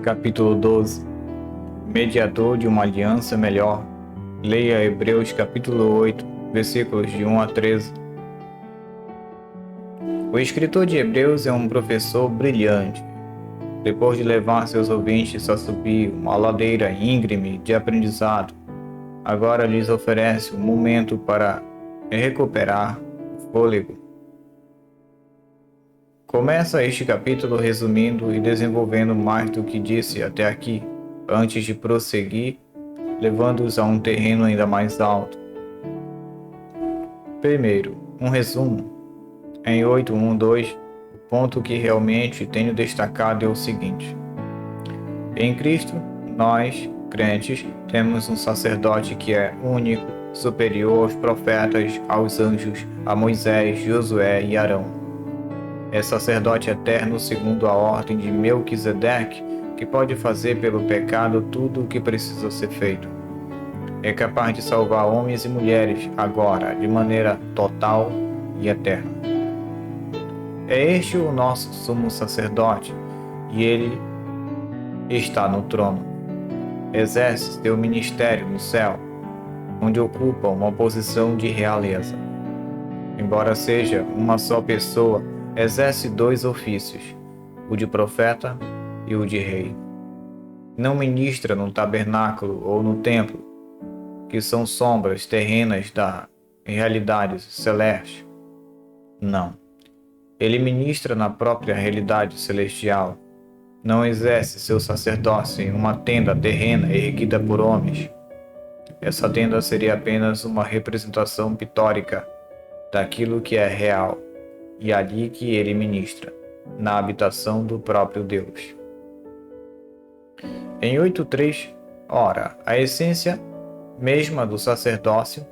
capítulo 12. Mediador de uma aliança melhor. Leia Hebreus capítulo 8, versículos de 1 a 13. O escritor de Hebreus é um professor brilhante. Depois de levar seus ouvintes a subir uma ladeira íngreme de aprendizado, agora lhes oferece um momento para recuperar o fôlego. Começa este capítulo resumindo e desenvolvendo mais do que disse até aqui, antes de prosseguir, levando-os a um terreno ainda mais alto. Primeiro, um resumo. Em 8.1.2, o ponto que realmente tenho destacado é o seguinte: em Cristo, nós, crentes, temos um sacerdote que é único, superior aos profetas, aos anjos, a Moisés, Josué e Arão. É sacerdote eterno segundo a ordem de Melquisedeque, que pode fazer pelo pecado tudo o que precisa ser feito. É capaz de salvar homens e mulheres agora, de maneira total e eterna. É este o nosso sumo sacerdote, e ele está no trono. Exerce seu ministério no céu, onde ocupa uma posição de realeza. Embora seja uma só pessoa, exerce dois ofícios, o de profeta e o de rei. Não ministra no tabernáculo ou no templo, que são sombras terrenas da realidade celeste. Não. Ele ministra na própria realidade celestial. Não exerce seu sacerdócio em uma tenda terrena erguida por homens. Essa tenda seria apenas uma representação pictórica daquilo que é real, e ali que ele ministra, na habitação do próprio Deus. Em 8.3, ora, a essência mesma do sacerdócio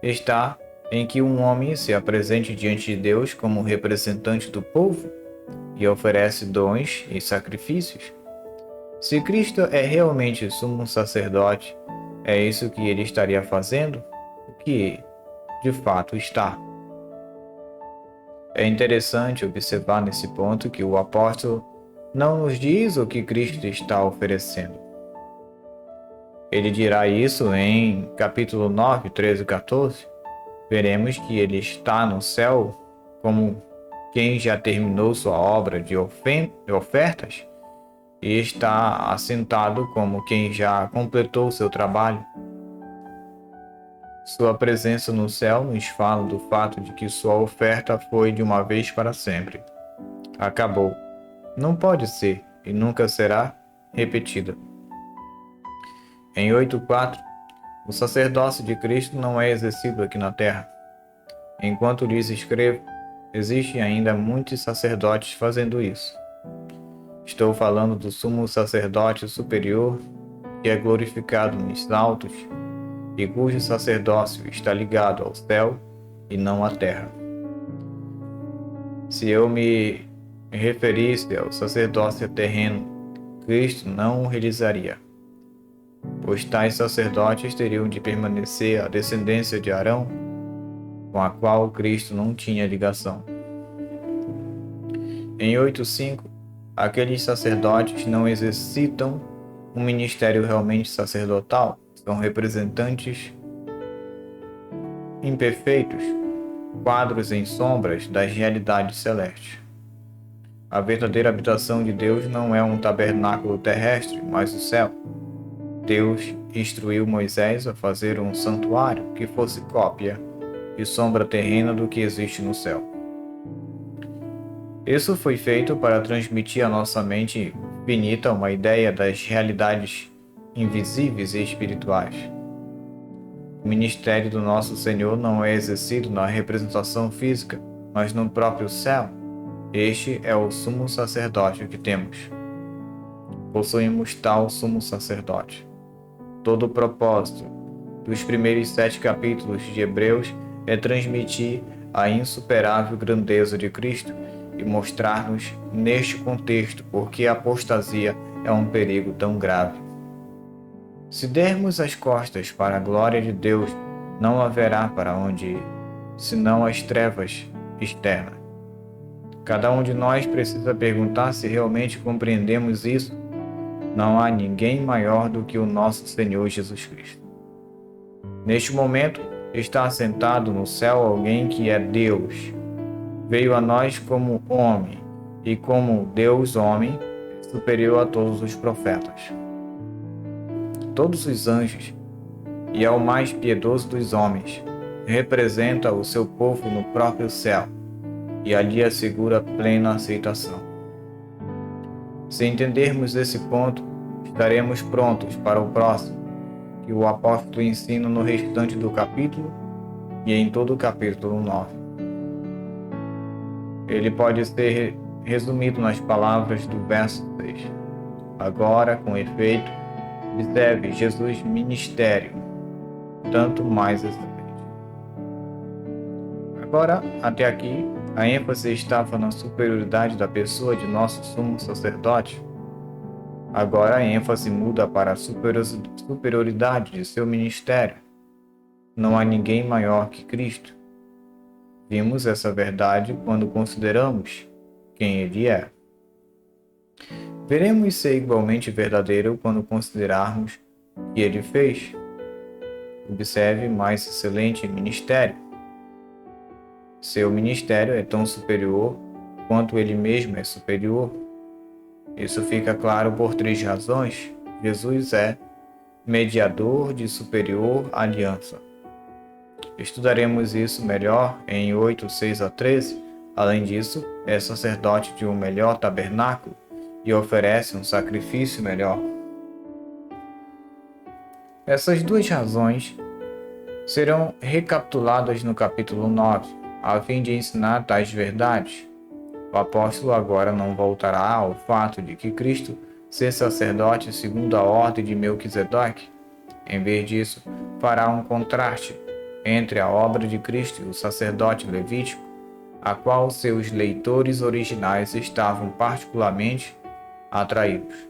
está em que um homem se apresente diante de Deus como representante do povo e oferece dons e sacrifícios. Se Cristo é realmente sumo sacerdote, é isso que ele estaria fazendo? O que de fato está? É interessante observar nesse ponto que o apóstolo não nos diz o que Cristo está oferecendo. Ele dirá isso em capítulo 9, 13 e 14. Veremos que ele está no céu como quem já terminou sua obra de ofertas e está assentado como quem já completou seu trabalho. Sua presença no céu nos fala do fato de que sua oferta foi de uma vez para sempre. Acabou. Não pode ser e nunca será repetida. Em 8.4, o sacerdócio de Cristo não é exercido aqui na terra. Enquanto lhes escrevo, existem ainda muitos sacerdotes fazendo isso. Estou falando do sumo sacerdote superior, que é glorificado nos altos, e cujo sacerdócio está ligado ao céu e não à terra. Se eu me referisse ao sacerdócio terreno, Cristo não o realizaria, pois tais sacerdotes teriam de permanecer à descendência de Arão, com a qual Cristo não tinha ligação. Em 8.5, aqueles sacerdotes não exercitam um ministério realmente sacerdotal, são representantes imperfeitos, quadros em sombras das realidades celestes. A verdadeira habitação de Deus não é um tabernáculo terrestre, mas o céu. Deus instruiu Moisés a fazer um santuário que fosse cópia e sombra terrena do que existe no céu. Isso foi feito para transmitir à nossa mente finita uma ideia das realidades invisíveis e espirituais. O ministério do nosso Senhor não é exercido na representação física, mas no próprio céu. Este é o sumo sacerdócio que temos. Possuímos tal sumo sacerdote. Todo o propósito dos primeiros 7 capítulos de Hebreus é transmitir a insuperável grandeza de Cristo e mostrar-nos neste contexto por que a apostasia é um perigo tão grave. Se dermos as costas para a glória de Deus, não haverá para onde ir, senão as trevas externas. Cada um de nós precisa perguntar se realmente compreendemos isso. não há ninguém maior do que o nosso Senhor Jesus Cristo. Neste momento, está assentado no céu alguém que é Deus. Veio a nós como homem, e como Deus homem, superior a todos os profetas. Todos os anjos, e é o mais piedoso dos homens, representa o seu povo no próprio céu, e ali assegura plena aceitação. Se entendermos esse ponto, estaremos prontos para o próximo, que o apóstolo ensina no restante do capítulo e em todo o capítulo 9. Ele pode ser resumido nas palavras do verso 6. Agora, com efeito, observe Jesus ministério, tanto mais excelente. Agora, até aqui, a ênfase estava na superioridade da pessoa de nosso sumo sacerdote. Agora a ênfase muda para a superioridade de seu ministério. Não há ninguém maior que Cristo. Vimos essa verdade quando consideramos quem Ele é. Veremos ser igualmente verdadeiro quando considerarmos o que Ele fez. Observe mais excelente ministério. Seu ministério é tão superior quanto Ele mesmo é superior. Isso fica claro por 3 razões. Jesus é mediador de superior aliança. Estudaremos isso melhor em 8, 6 a 13. Além disso, é sacerdote de um melhor tabernáculo e oferece um sacrifício melhor. Essas 2 razões serão recapituladas no capítulo 9, a fim de ensinar tais verdades. O apóstolo agora não voltará ao fato de que Cristo ser sacerdote segundo a ordem de Melquisedeque. Em vez disso, fará um contraste entre a obra de Cristo e o sacerdote levítico, a qual seus leitores originais estavam particularmente atraídos.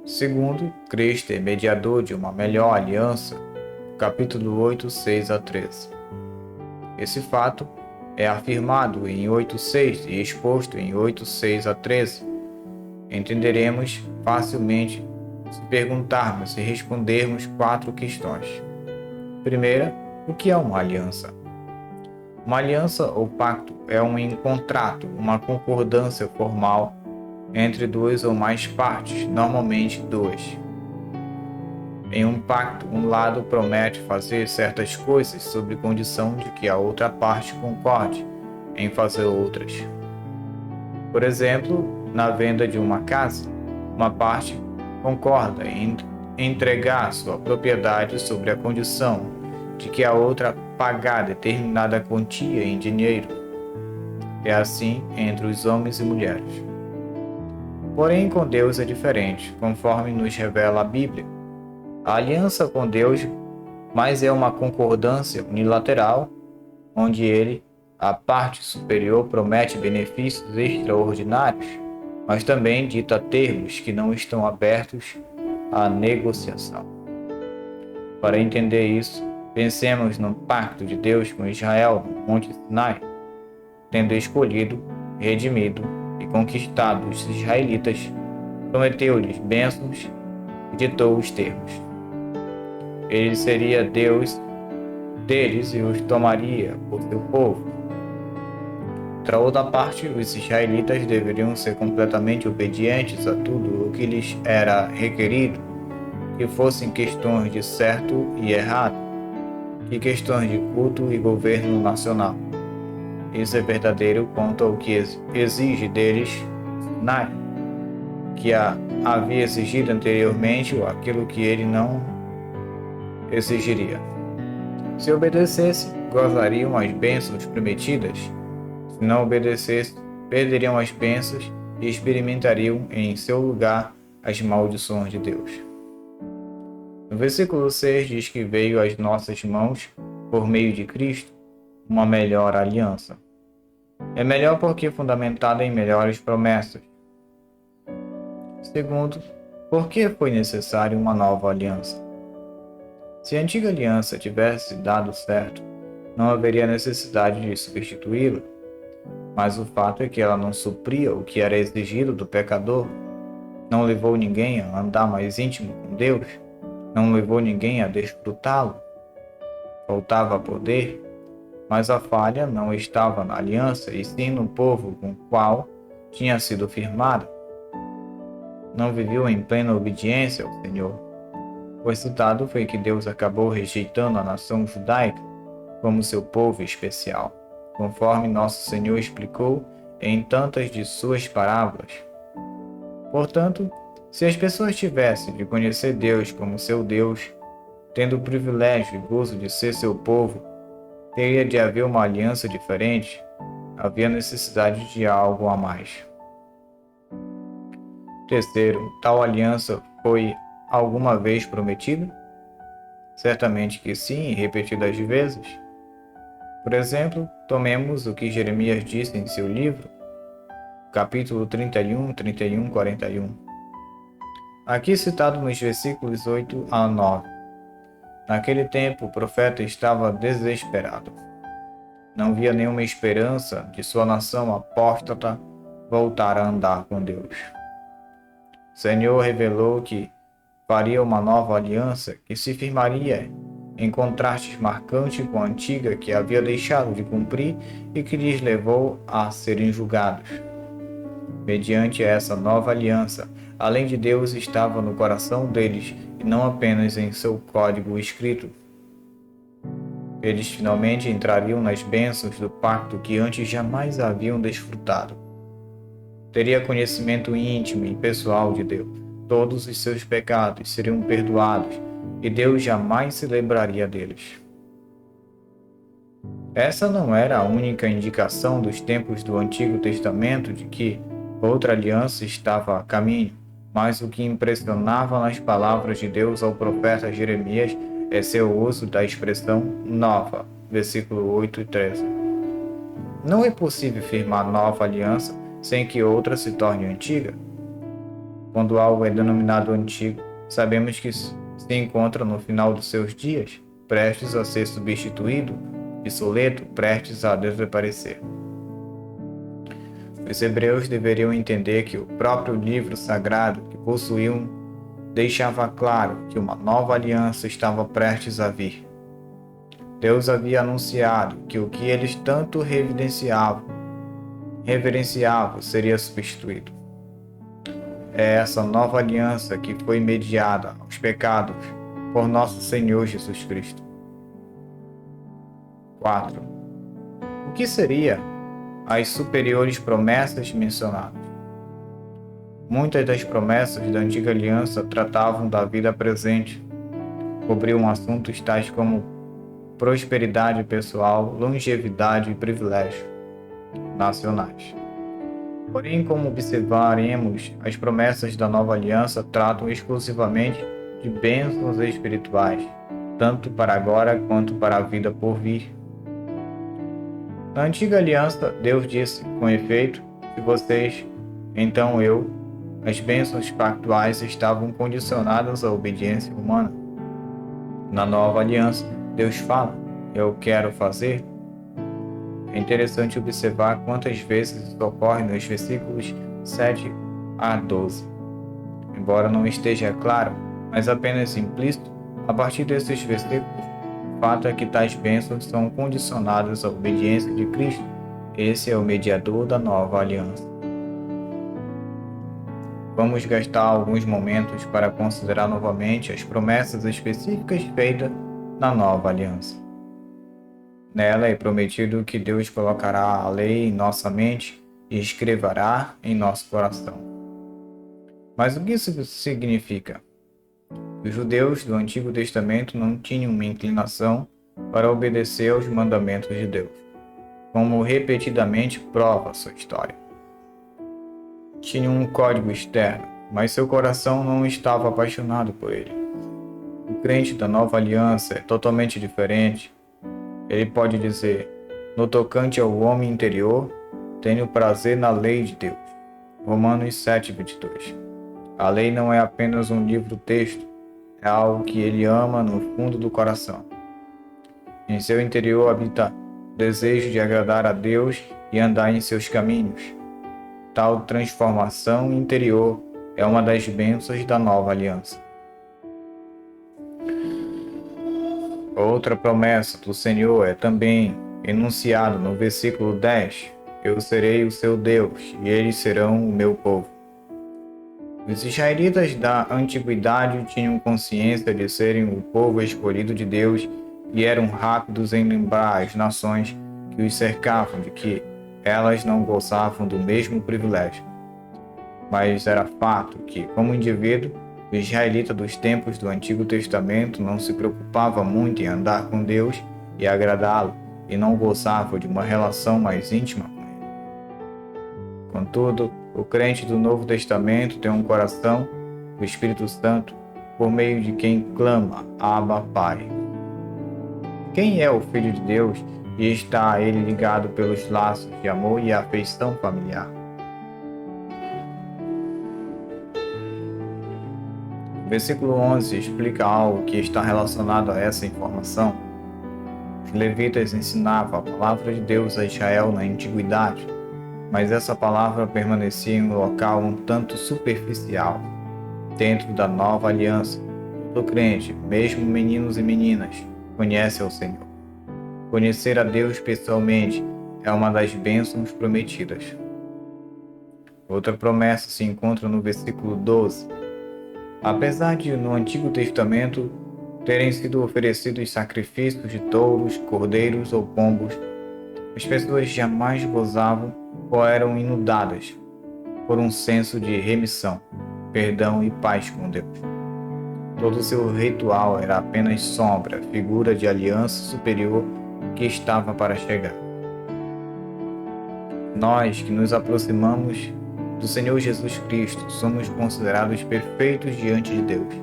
Segundo, Cristo é mediador de uma melhor aliança, capítulo 8, 6 a 13. Esse fato é afirmado em 8:6 e exposto em 8:6 a 13. Entenderemos facilmente se perguntarmos e respondermos 4 questões. Primeira, o que é uma aliança? Uma aliança ou pacto é um contrato, uma concordância formal entre 2 ou mais partes, normalmente 2. Em um pacto, um lado promete fazer certas coisas sob condição de que a outra parte concorde em fazer outras. Por exemplo, na venda de uma casa, uma parte concorda em entregar sua propriedade sobre a condição de que a outra pagar determinada quantia em dinheiro. É assim entre os homens e mulheres. Porém, com Deus é diferente, conforme nos revela a Bíblia. A aliança com Deus mais é uma concordância unilateral, onde Ele, a parte superior, promete benefícios extraordinários, mas também dita termos que não estão abertos à negociação. Para entender isso, pensemos no pacto de Deus com Israel no Monte Sinai. Tendo escolhido, redimido e conquistado os israelitas, prometeu-lhes bênçãos e ditou os termos. Ele seria Deus deles e os tomaria por seu povo. Outra outra parte, os israelitas deveriam ser completamente obedientes a tudo o que lhes era requerido, que fossem questões de certo e errado, e questões de culto e governo nacional. Isso é verdadeiro quanto ao que exige deles Sinai, que havia exigido anteriormente aquilo que ele não exigiria. Se obedecesse, gozariam as bênçãos prometidas. Se não obedecesse, perderiam as bênçãos e experimentariam em seu lugar as maldições de Deus. No versículo 6 diz que veio às nossas mãos, por meio de Cristo, uma melhor aliança. É melhor porque é fundamentada em melhores promessas. Segundo, por que foi necessária uma nova aliança? Se a antiga aliança tivesse dado certo, não haveria necessidade de substituí-la, mas o fato é que ela não supria o que era exigido do pecador. Não levou ninguém a andar mais íntimo com Deus? Não levou ninguém a desfrutá-lo? Faltava poder, mas a falha não estava na aliança, e sim no povo com o qual tinha sido firmada. Não viveu em plena obediência ao Senhor. O resultado foi que Deus acabou rejeitando a nação judaica como seu povo especial, conforme nosso Senhor explicou em tantas de suas parábolas. Portanto, se as pessoas tivessem de conhecer Deus como seu Deus, tendo o privilégio e gozo de ser seu povo, teria de haver uma aliança diferente. Havia necessidade de algo a mais. Terceiro, tal aliança foi alguma vez prometida? Certamente que sim, repetidas vezes. Por exemplo, tomemos o que Jeremias disse em seu livro, capítulo 31, 31, 41. Aqui citado nos versículos 8 a 9. Naquele tempo, o profeta estava desesperado. Não via nenhuma esperança de sua nação apóstata voltar a andar com Deus. O Senhor revelou que faria uma nova aliança que se firmaria em contrastes marcantes com a antiga que havia deixado de cumprir e que lhes levou a serem julgados. Mediante essa nova aliança, além de Deus estava no coração deles e não apenas em seu código escrito. Eles finalmente entrariam nas bênçãos do pacto que antes jamais haviam desfrutado. Teria conhecimento íntimo e pessoal de Deus. Todos os seus pecados seriam perdoados e Deus jamais se lembraria deles. Essa não era a única indicação dos tempos do Antigo Testamento de que outra aliança estava a caminho, mas o que impressionava nas palavras de Deus ao profeta Jeremias é seu uso da expressão nova, versículo 8 e 13. Não é possível firmar nova aliança sem que outra se torne antiga. Quando algo é denominado antigo, sabemos que se encontra no final dos seus dias, prestes a ser substituído, obsoleto, prestes a desaparecer. Os hebreus deveriam entender que o próprio livro sagrado que possuíam deixava claro que uma nova aliança estava prestes a vir. Deus havia anunciado que o que eles tanto reverenciavam seria substituído. É essa nova aliança que foi mediada aos pecados por nosso Senhor Jesus Cristo. 4. O que seria as superiores promessas mencionadas? Muitas das promessas da antiga aliança tratavam da vida presente, cobriam assuntos tais como prosperidade pessoal, longevidade e privilégios nacionais. Porém, como observaremos, as promessas da nova aliança tratam exclusivamente de bênçãos espirituais, tanto para agora quanto para a vida por vir. Na antiga aliança, Deus disse, com efeito, se vocês, então eu, as bênçãos pactuais estavam condicionadas à obediência humana. Na nova aliança, Deus fala, eu quero fazer. É interessante observar quantas vezes isso ocorre nos versículos 7 a 12. Embora não esteja claro, mas apenas implícito, a partir desses versículos, o fato é que tais bênçãos são condicionadas à obediência de Cristo. Esse é o mediador da nova aliança. Vamos gastar alguns momentos para considerar novamente as promessas específicas feitas na nova aliança. Nela é prometido que Deus colocará a lei em nossa mente e escreverá em nosso coração. Mas o que isso significa? Os judeus do Antigo Testamento não tinham uma inclinação para obedecer aos mandamentos de Deus, como repetidamente prova sua história. Tinham um código externo, mas seu coração não estava apaixonado por ele. O crente da nova aliança é totalmente diferente. Ele pode dizer, no tocante ao homem interior, tenho prazer na lei de Deus. Romanos 7:22. A lei não é apenas um livro-texto, é algo que ele ama no fundo do coração. Em seu interior habita o desejo de agradar a Deus e andar em seus caminhos. Tal transformação interior é uma das bênçãos da nova aliança. Outra promessa do Senhor é também enunciada no versículo 10: Eu serei o seu Deus, e eles serão o meu povo. Os israelitas da antiguidade tinham consciência de serem o povo escolhido de Deus e eram rápidos em lembrar as nações que os cercavam de que elas não gozavam do mesmo privilégio. Mas era fato que, como indivíduo, o israelita dos tempos do Antigo Testamento não se preocupava muito em andar com Deus e agradá-lo, e não gozava de uma relação mais íntima com Ele. Contudo, o crente do Novo Testamento tem um coração, o Espírito Santo, por meio de quem clama, Abba, Pai. Quem é o Filho de Deus e está a Ele ligado pelos laços de amor e afeição familiar? O versículo 11 explica algo que está relacionado a essa informação. Os levitas ensinavam a palavra de Deus a Israel na antiguidade, mas essa palavra permanecia em um local um tanto superficial. Dentro da nova aliança, todo crente, mesmo meninos e meninas, conhece ao Senhor. Conhecer a Deus pessoalmente é uma das bênçãos prometidas. Outra promessa se encontra no versículo 12. Apesar de no Antigo Testamento terem sido oferecidos sacrifícios de touros, cordeiros ou pombos, as pessoas jamais gozavam ou eram inundadas por um senso de remissão, perdão e paz com Deus. Todo o seu ritual era apenas sombra, figura de aliança superior que estava para chegar. Nós que nos aproximamos do Senhor Jesus Cristo somos considerados perfeitos diante de Deus.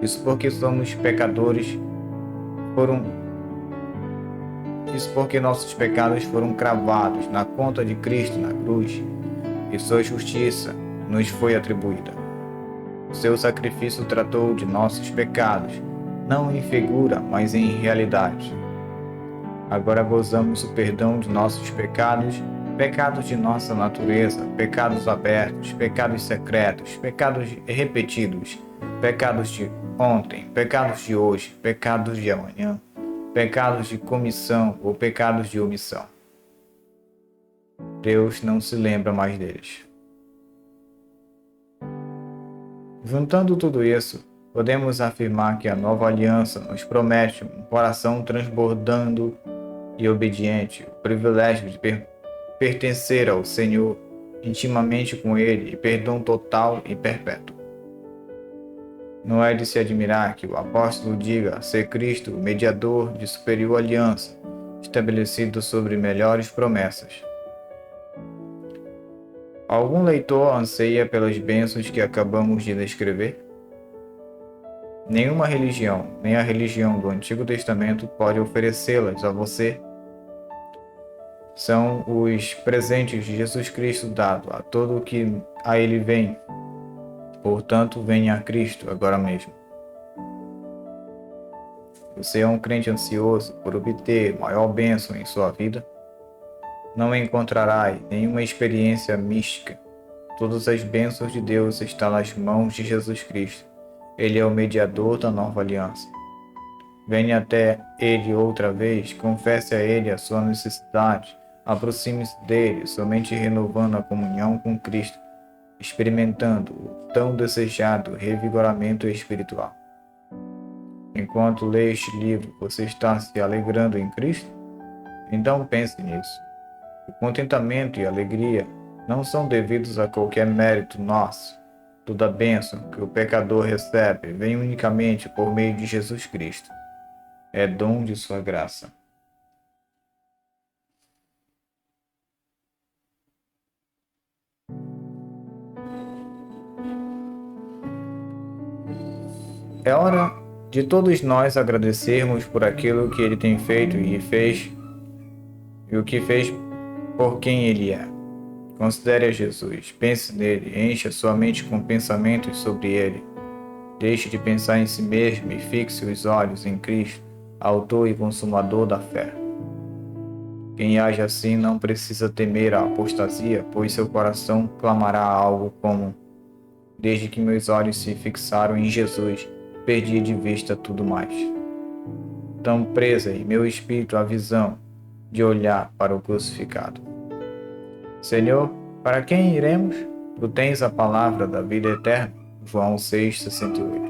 Isso porque nossos pecados foram cravados na conta de Cristo na cruz e sua justiça nos foi atribuída. O seu sacrifício tratou de nossos pecados, não em figura, mas em realidade. Agora gozamos o perdão de nossos pecados, pecados de nossa natureza, pecados abertos, pecados secretos, pecados repetidos, pecados de ontem, pecados de hoje, pecados de amanhã, pecados de comissão ou pecados de omissão. Deus não se lembra mais deles. Juntando tudo isso, podemos afirmar que a nova aliança nos promete um coração transbordando e obediente, o privilégio de pertencer ao Senhor intimamente com Ele e perdão total e perpétuo. Não é de se admirar que o apóstolo diga ser Cristo o mediador de superior aliança, estabelecido sobre melhores promessas. Algum leitor anseia pelas bênçãos que acabamos de descrever? Nenhuma religião, nem a religião do Antigo Testamento pode oferecê-las a você. São os presentes de Jesus Cristo dado a todo o que a Ele vem. Portanto, venha a Cristo agora mesmo. Você é um crente ansioso por obter maior bênção em sua vida? Não encontrará nenhuma experiência mística. Todas as bênçãos de Deus estão nas mãos de Jesus Cristo. Ele é o mediador da nova aliança. Venha até Ele outra vez, confesse a Ele a sua necessidade, aproxime-se dele, somente renovando a comunhão com Cristo, experimentando o tão desejado revigoramento espiritual. Enquanto lê este livro, você está se alegrando em Cristo? Então pense nisso. O contentamento e a alegria não são devidos a qualquer mérito nosso. Toda bênção que o pecador recebe vem unicamente por meio de Jesus Cristo. É dom de sua graça. É hora de todos nós agradecermos por aquilo que Ele tem feito e o que fez por quem Ele é. Considere a Jesus, pense nele, encha sua mente com pensamentos sobre Ele. Deixe de pensar em si mesmo e fixe os olhos em Cristo, autor e consumador da fé. Quem age assim não precisa temer a apostasia, pois seu coração clamará algo como: Desde que meus olhos se fixaram em Jesus, perdi de vista tudo mais. Tão presa em meu espírito a visão de olhar para o crucificado. Senhor, para quem iremos? Tu tens a palavra da vida eterna. João 6,68.